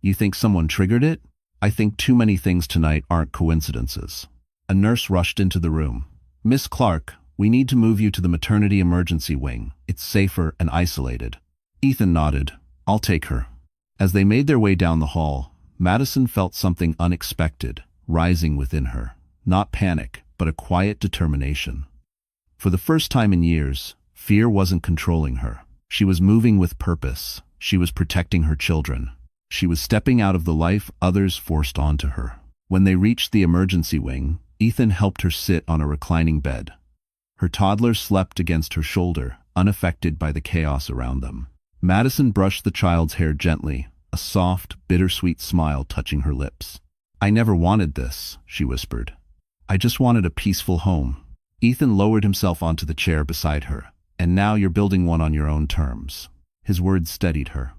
"You think someone triggered it?" "I think too many things tonight aren't coincidences." A nurse rushed into the room. "Miss Clark, we need to move you to the maternity emergency wing. It's safer and isolated." Ethan nodded. "I'll take her." As they made their way down the hall, Madison felt something unexpected rising within her. Not panic, but a quiet determination. For the first time in years, fear wasn't controlling her. She was moving with purpose. She was protecting her children. She was stepping out of the life others forced onto her. When they reached the emergency wing, Ethan helped her sit on a reclining bed. Her toddler slept against her shoulder, unaffected by the chaos around them. Madison brushed the child's hair gently, a soft, bittersweet smile touching her lips. "I never wanted this," she whispered. "I just wanted a peaceful home." Ethan lowered himself onto the chair beside her. "And now you're building one on your own terms." His words steadied her.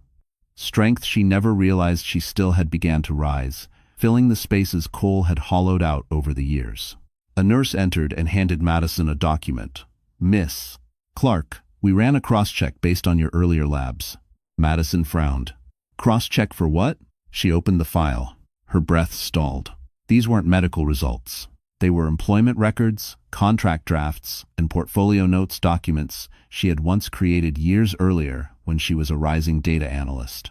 Strength she never realized she still had began to rise, filling the spaces Cole had hollowed out over the years. A nurse entered and handed Madison a document. "Miss Clark, we ran a cross-check based on your earlier labs." Madison frowned. "Cross-check for what?" She opened the file. Her breath stalled. These weren't medical results. They were employment records, contract drafts, and portfolio notes documents she had once created years earlier when she was a rising data analyst.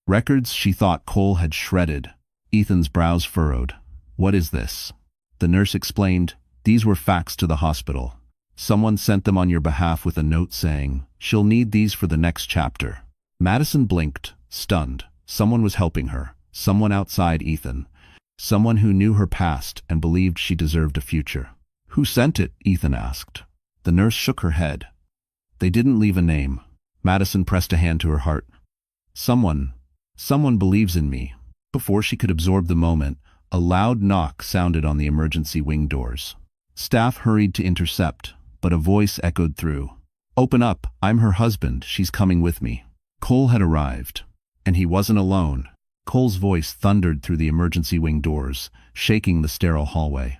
Records she thought Cole had shredded. Ethan's brows furrowed. "What is this?" The nurse explained, "These were faxed to the hospital. Someone sent them on your behalf with a note saying, 'She'll need these for the next chapter.'" Madison blinked, stunned. Someone was helping her. Someone outside Ethan. Someone who knew her past and believed she deserved a future. "Who sent it?" Ethan asked. The nurse shook her head. "They didn't leave a name." Madison pressed a hand to her heart. Someone believes in me." Before she could absorb the moment, a loud knock sounded on the emergency wing doors. Staff hurried to intercept, but a voice echoed through. "Open up, I'm her husband, she's coming with me." Cole had arrived. And he wasn't alone. Cole's voice thundered through the emergency wing doors, shaking the sterile hallway.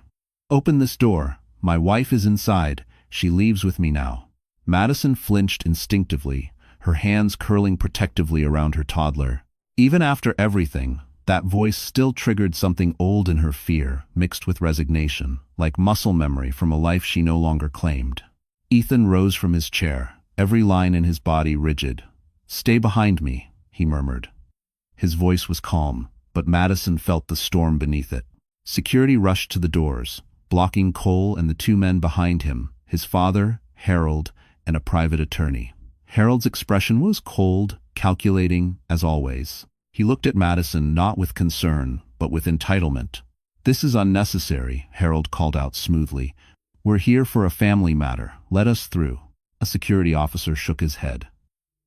"Open this door. My wife is inside. She leaves with me now." Madison flinched instinctively, her hands curling protectively around her toddler. Even after everything, that voice still triggered something old in her, fear, mixed with resignation, like muscle memory from a life she no longer claimed. Ethan rose from his chair, every line in his body rigid. "Stay behind me," he murmured. His voice was calm, but Madison felt the storm beneath it. Security rushed to the doors, blocking Cole and the two men behind him, his father, Harold, and a private attorney. Harold's expression was cold, calculating, as always. He looked at Madison not with concern, but with entitlement. "This is unnecessary," Harold called out smoothly. "We're here for a family matter. Let us through." A security officer shook his head.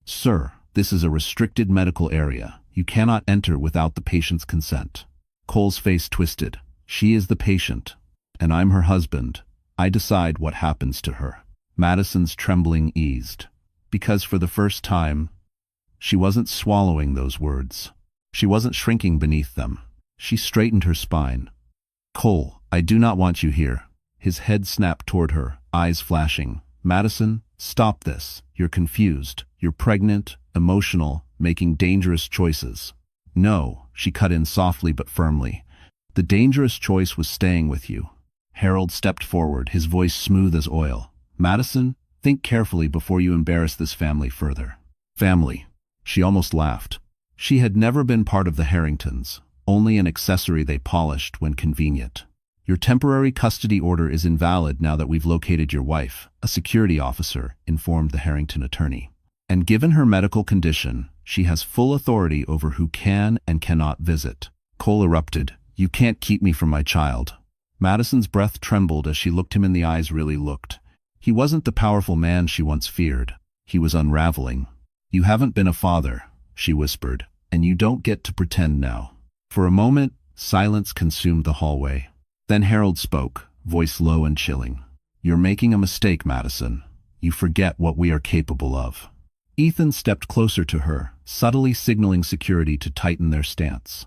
"Sir, this is a restricted medical area. You cannot enter without the patient's consent." Cole's face twisted. "She is the patient, and I'm her husband. I decide what happens to her." Madison's trembling eased. Because for the first time, she wasn't swallowing those words. She wasn't shrinking beneath them. She straightened her spine. "Cole, I do not want you here." His head snapped toward her, eyes flashing. "Madison, stop this. You're confused. You're pregnant, emotional, making dangerous choices." "No," she cut in softly but firmly. "The dangerous choice was staying with you." Harold stepped forward, his voice smooth as oil. "Madison, think carefully before you embarrass this family further." Family. She almost laughed. She had never been part of the Harringtons, only an accessory they polished when convenient. "Your temporary custody order is invalid now that we've located your wife," a security officer informed the Harrington attorney. "And given her medical condition, she has full authority over who can and cannot visit." Cole erupted. "You can't keep me from my child." Madison's breath trembled as she looked him in the eyes. Really looked. He wasn't the powerful man she once feared. He was unraveling. "You haven't been a father," she whispered, "and you don't get to pretend now." For a moment, silence consumed the hallway. Then Harold spoke, voice low and chilling. "You're making a mistake, Madison. You forget what we are capable of." Ethan stepped closer to her, subtly signaling security to tighten their stance.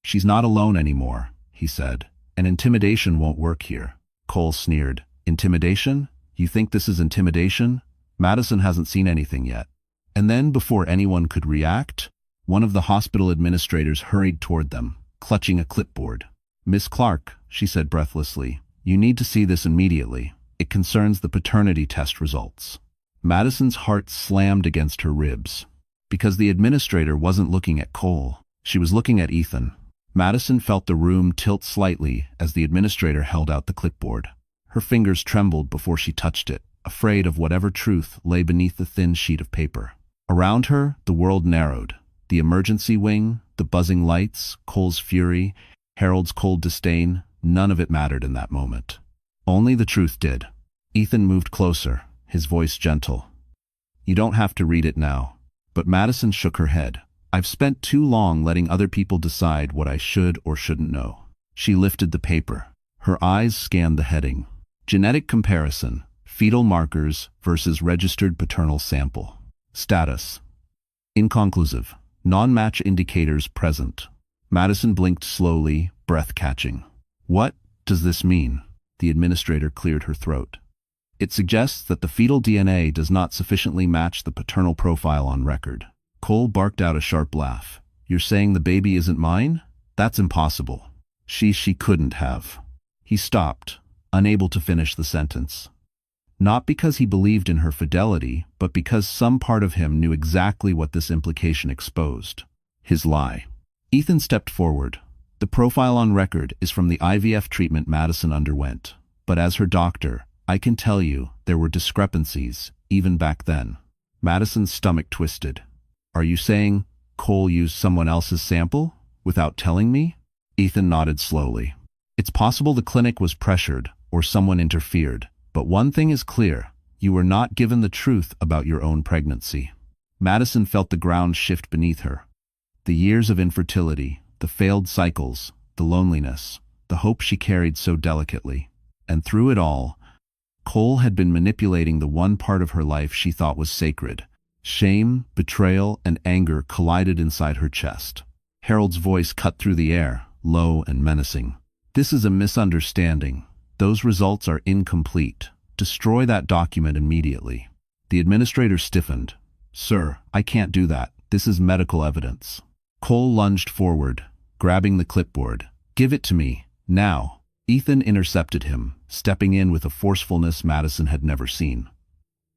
"She's not alone anymore," he said, "and intimidation won't work here." Cole sneered. "Intimidation? You think this is intimidation? Madison hasn't seen anything yet." And then, before anyone could react, one of the hospital administrators hurried toward them, clutching a clipboard. "Miss Clark," she said breathlessly, "you need to see this immediately. It concerns the paternity test results." Madison's heart slammed against her ribs. Because the administrator wasn't looking at Cole. She was looking at Ethan. Madison felt the room tilt slightly as the administrator held out the clipboard. Her fingers trembled before she touched it, afraid of whatever truth lay beneath the thin sheet of paper. Around her, the world narrowed. The emergency wing, the buzzing lights, Cole's fury, Harold's cold disdain, none of it mattered in that moment. Only the truth did. Ethan moved closer, his voice gentle. "You don't have to read it now." But Madison shook her head. "I've spent too long letting other people decide what I should or shouldn't know." She lifted the paper. Her eyes scanned the heading. Genetic comparison, fetal markers versus registered paternal sample. Status: inconclusive, non-match indicators present. Madison blinked slowly, breath catching. What does this mean? The administrator cleared her throat. It suggests that the fetal DNA does not sufficiently match the paternal profile on record. Cole barked out a sharp laugh. You're saying the baby isn't mine? That's impossible. She couldn't have. He stopped, unable to finish the sentence. Not because he believed in her fidelity, but because some part of him knew exactly what this implication exposed. His lie. Ethan stepped forward. The profile on record is from the IVF treatment Madison underwent. But as her doctor, I can tell you there were discrepancies, even back then. Madison's stomach twisted. Are you saying Cole used someone else's sample, without telling me? Ethan nodded slowly. It's possible the clinic was pressured, or someone interfered. But one thing is clear, you were not given the truth about your own pregnancy. Madison felt the ground shift beneath her. The years of infertility, the failed cycles, the loneliness, the hope she carried so delicately. And through it all, Cole had been manipulating the one part of her life she thought was sacred. Shame, betrayal, and anger collided inside her chest. Harold's voice cut through the air, low and menacing. This is a misunderstanding. Those results are incomplete. Destroy that document immediately. The administrator stiffened. Sir, I can't do that. This is medical evidence. Cole lunged forward, grabbing the clipboard. Give it to me, now. Ethan intercepted him, stepping in with a forcefulness Madison had never seen.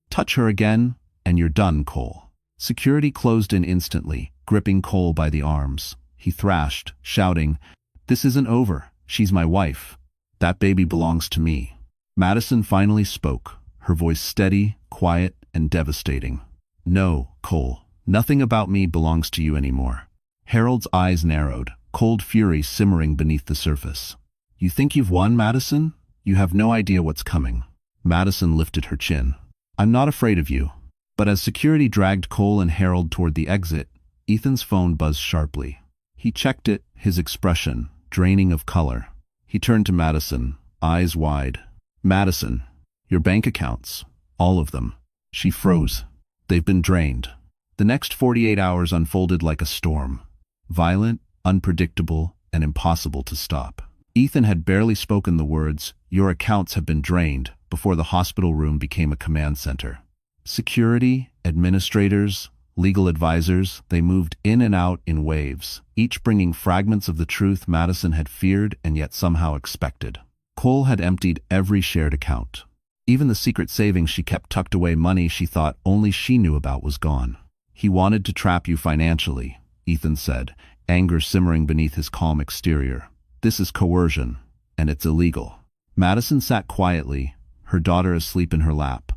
Touch her again, and you're done, Cole. Security closed in instantly, gripping Cole by the arms. He thrashed, shouting, This isn't over. She's my wife. That baby belongs to me. Madison finally spoke, her voice steady, quiet, and devastating. No, Cole, nothing about me belongs to you anymore. Harold's eyes narrowed, cold fury simmering beneath the surface. You think you've won, Madison? You have no idea what's coming. Madison lifted her chin. I'm not afraid of you. But as security dragged Cole and Harold toward the exit, Ethan's phone buzzed sharply. He checked it, his expression draining of color. He turned to Madison, eyes wide. Madison, your bank accounts, all of them. She froze. They've been drained. The next 48 hours unfolded like a storm. Violent, unpredictable, and impossible to stop. Ethan had barely spoken the words, "Your accounts have been drained," before the hospital room became a command center. Security, administrators, legal advisors, they moved in and out in waves, each bringing fragments of the truth Madison had feared and yet somehow expected. Cole had emptied every shared account. Even the secret savings she kept tucked away, money she thought only she knew about, was gone. He wanted to trap you financially, Ethan said, anger simmering beneath his calm exterior. This is coercion, and it's illegal. Madison sat quietly, her daughter asleep in her lap.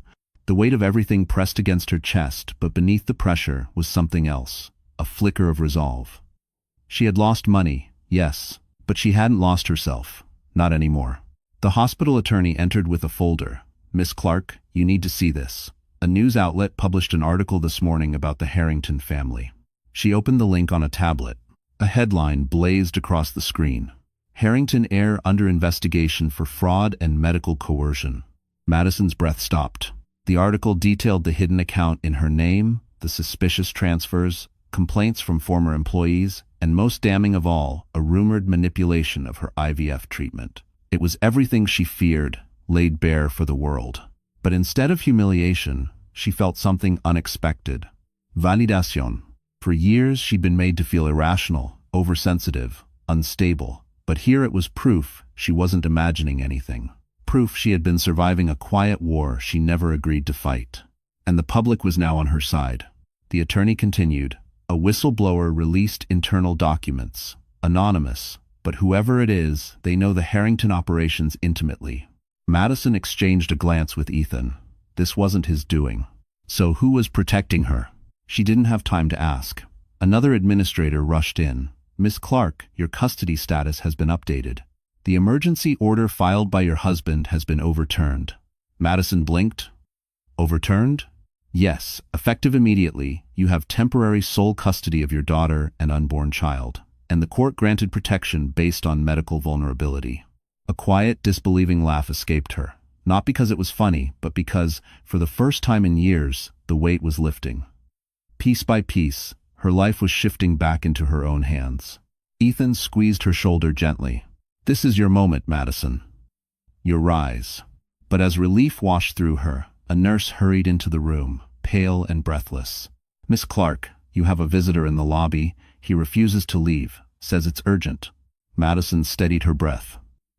The weight of everything pressed against her chest, but beneath the pressure was something else, a flicker of resolve. She had lost money, yes, but she hadn't lost herself, not anymore. The hospital attorney entered with a folder. Miss Clark, you need to see this. A news outlet published an article this morning about the Harrington family. She opened the link on a tablet. A headline blazed across the screen. Harrington heir under investigation for fraud and medical coercion. Madison's breath stopped. The article detailed the hidden account in her name, the suspicious transfers, complaints from former employees, and most damning of all, a rumored manipulation of her IVF treatment. It was everything she feared, laid bare for the world. But instead of humiliation, she felt something unexpected. Validation. For years she'd been made to feel irrational, oversensitive, unstable. But here it was proof she wasn't imagining anything. Proof she had been surviving a quiet war she never agreed to fight. And the public was now on her side. The attorney continued. A whistleblower released internal documents. Anonymous. But whoever it is, they know the Harrington operations intimately. Madison exchanged a glance with Ethan. This wasn't his doing. So who was protecting her? She didn't have time to ask. Another administrator rushed in. Miss Clark, your custody status has been updated. The emergency order filed by your husband has been overturned. Madison blinked. Overturned? Yes, effective immediately, you have temporary sole custody of your daughter and unborn child, and the court granted protection based on medical vulnerability. A quiet, disbelieving laugh escaped her, not because it was funny, but because, for the first time in years, the weight was lifting. Piece by piece, her life was shifting back into her own hands. Ethan squeezed her shoulder gently. This is your moment, Madison. Your rise. But as relief washed through her, a nurse hurried into the room, pale and breathless. Miss Clark, you have a visitor in the lobby. He refuses to leave, says it's urgent. Madison steadied her breath.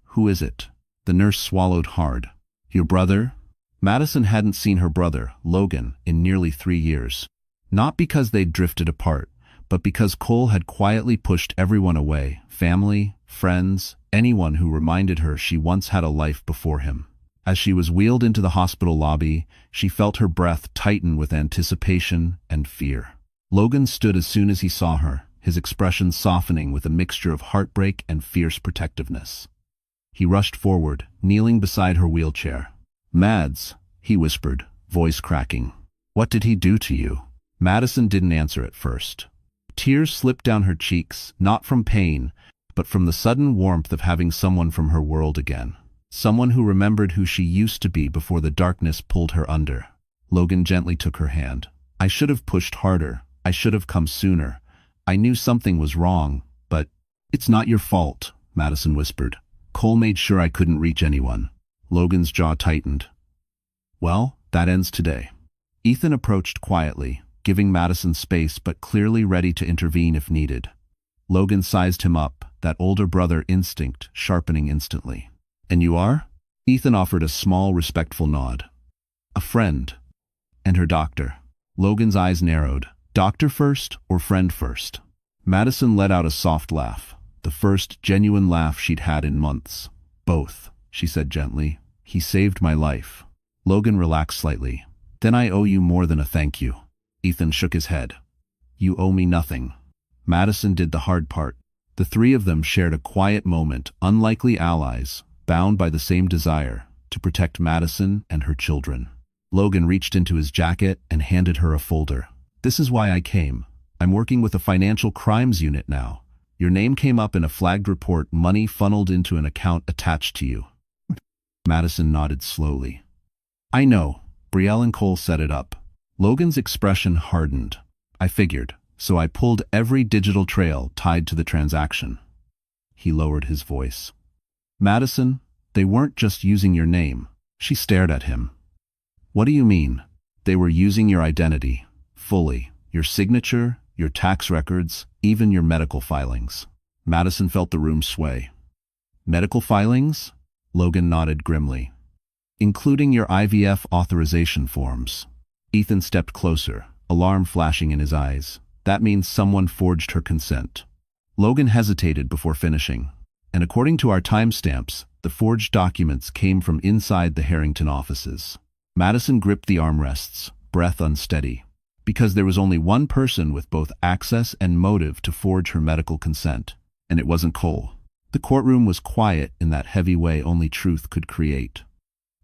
Who is it? The nurse swallowed hard. Your brother? Madison hadn't seen her brother, Logan, in nearly 3 years. Not because they'd drifted apart, but because Cole had quietly pushed everyone away, family, friends, anyone who reminded her she once had a life before him. As she was wheeled into the hospital lobby, she felt her breath tighten with anticipation and fear. Logan stood as soon as he saw her, his expression softening with a mixture of heartbreak and fierce protectiveness. He rushed forward, kneeling beside her wheelchair. Mads, he whispered, voice cracking. What did he do to you? Madison didn't answer at first. Tears slipped down her cheeks, not from pain, but from the sudden warmth of having someone from her world again. Someone who remembered who she used to be before the darkness pulled her under. Logan gently took her hand. I should have pushed harder. I should have come sooner. I knew something was wrong, but it's not your fault, Madison whispered. Cole made sure I couldn't reach anyone. Logan's jaw tightened. Well, that ends today. Ethan approached quietly, giving Madison space but clearly ready to intervene if needed. Logan sized him up, that older brother instinct sharpening instantly. And you are? Ethan offered a small, respectful nod. A friend. And her doctor. Logan's eyes narrowed. Doctor first or friend first? Madison let out a soft laugh, the first genuine laugh she'd had in months. Both, she said gently. He saved my life. Logan relaxed slightly. Then I owe you more than a thank you. Ethan shook his head. You owe me nothing. Madison did the hard part. The three of them shared a quiet moment, unlikely allies, bound by the same desire, to protect Madison and her children. Logan reached into his jacket and handed her a folder. This is why I came. I'm working with a financial crimes unit now. Your name came up in a flagged report, money funneled into an account attached to you. Madison nodded slowly. I know. Brielle and Cole set it up. Logan's expression hardened. I figured, so I pulled every digital trail tied to the transaction. He lowered his voice. Madison, they weren't just using your name. She stared at him. What do you mean? They were using your identity. Fully. Your signature, your tax records, even your medical filings. Madison felt the room sway. Medical filings? Logan nodded grimly. Including your IVF authorization forms. Ethan stepped closer, alarm flashing in his eyes. That means someone forged her consent. Logan hesitated before finishing. And according to our timestamps, the forged documents came from inside the Harrington offices. Madison gripped the armrests, breath unsteady. Because there was only one person with both access and motive to forge her medical consent, and it wasn't Cole. The courtroom was quiet in that heavy way only truth could create.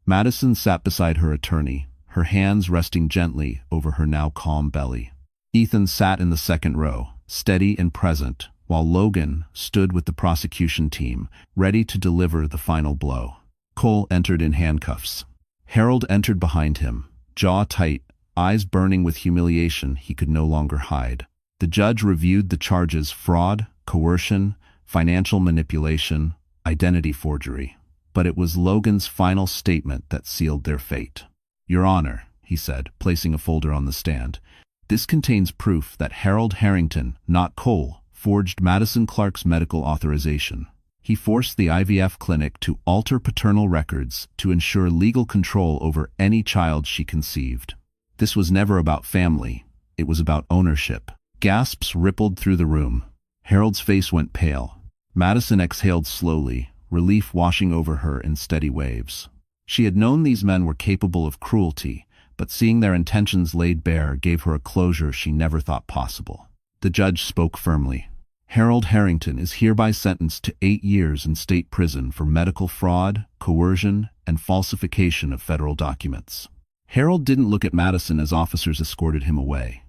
Madison sat beside her attorney, her hands resting gently over her now calm belly. Ethan sat in the second row, steady and present, while Logan stood with the prosecution team, ready to deliver the final blow. Cole entered in handcuffs. Harold entered behind him, jaw tight, eyes burning with humiliation he could no longer hide. The judge reviewed the charges: fraud, coercion, financial manipulation, identity forgery. But it was Logan's final statement that sealed their fate. Your Honor, he said, placing a folder on the stand, this contains proof that Harold Harrington, not Cole, forged Madison Clark's medical authorization. He forced the IVF clinic to alter paternal records to ensure legal control over any child she conceived. This was never about family. It was about ownership. Gasps rippled through the room. Harold's face went pale. Madison exhaled slowly, relief washing over her in steady waves. She had known these men were capable of cruelty, but seeing their intentions laid bare gave her a closure she never thought possible. The judge spoke firmly. Harold Harrington is hereby sentenced to 8 years in state prison for medical fraud, coercion, and falsification of federal documents. Harold didn't look at Madison as officers escorted him away.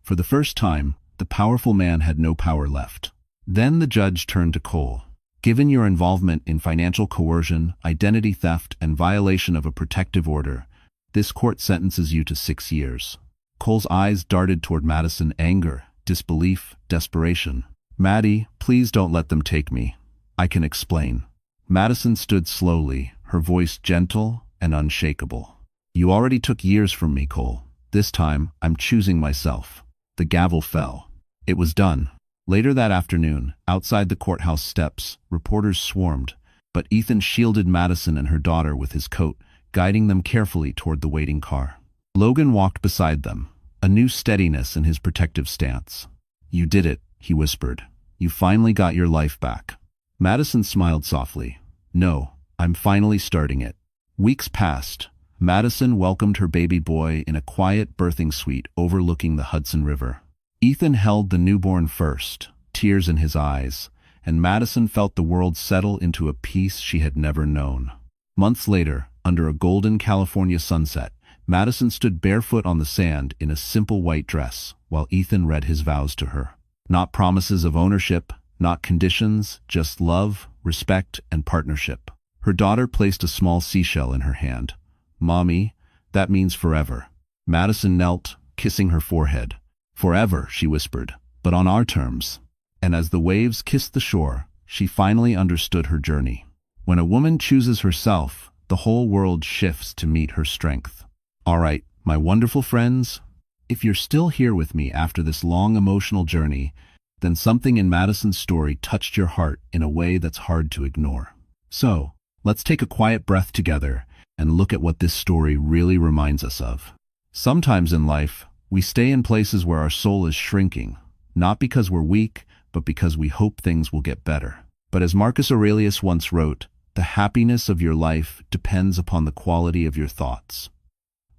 For the first time, the powerful man had no power left. Then the judge turned to Cole. Given your involvement in financial coercion, identity theft, and violation of a protective order, this court sentences you to 6 years. Cole's eyes darted toward Madison, anger, disbelief, desperation. Maddie, please don't let them take me. I can explain. Madison stood slowly, her voice gentle and unshakable. You already took years from me, Cole. This time, I'm choosing myself. The gavel fell. It was done. Later that afternoon, outside the courthouse steps, reporters swarmed, but Ethan shielded Madison and her daughter with his coat, guiding them carefully toward the waiting car. Logan walked beside them, a new steadiness in his protective stance. You did it, he whispered. You finally got your life back. Madison smiled softly. No, I'm finally starting it. Weeks passed. Madison welcomed her baby boy in a quiet birthing suite overlooking the Hudson River. Ethan held the newborn first, tears in his eyes, and Madison felt the world settle into a peace she had never known. Months later, under a golden California sunset, Madison stood barefoot on the sand in a simple white dress, while Ethan read his vows to her. Not promises of ownership, not conditions, just love, respect, and partnership. Her daughter placed a small seashell in her hand. Mommy, that means forever. Madison knelt, kissing her forehead. Forever, she whispered, but on our terms. And as the waves kissed the shore, she finally understood her journey. When a woman chooses herself, the whole world shifts to meet her strength. All right, my wonderful friends, if you're still here with me after this long emotional journey, then something in Madison's story touched your heart in a way that's hard to ignore. So, let's take a quiet breath together and look at what this story really reminds us of. Sometimes in life, we stay in places where our soul is shrinking, not because we're weak, but because we hope things will get better. But as Marcus Aurelius once wrote, the happiness of your life depends upon the quality of your thoughts.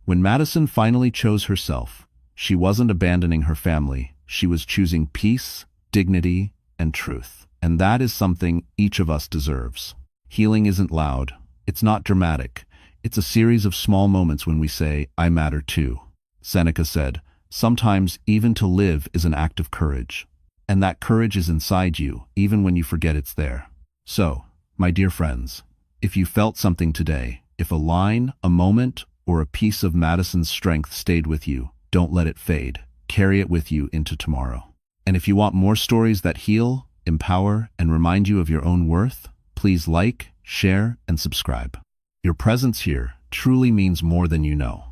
When Madison finally chose herself, she wasn't abandoning her family, she was choosing peace, dignity, and truth. And that is something each of us deserves. Healing isn't loud, it's not dramatic, it's a series of small moments when we say, I matter too. Seneca said, sometimes even to live is an act of courage. And that courage is inside you, even when you forget it's there. So, my dear friends, if you felt something today, if a line, a moment, or a piece of Madison's strength stayed with you, don't let it fade. Carry it with you into tomorrow. And if you want more stories that heal, empower, and remind you of your own worth, please like, share, and subscribe. Your presence here truly means more than you know.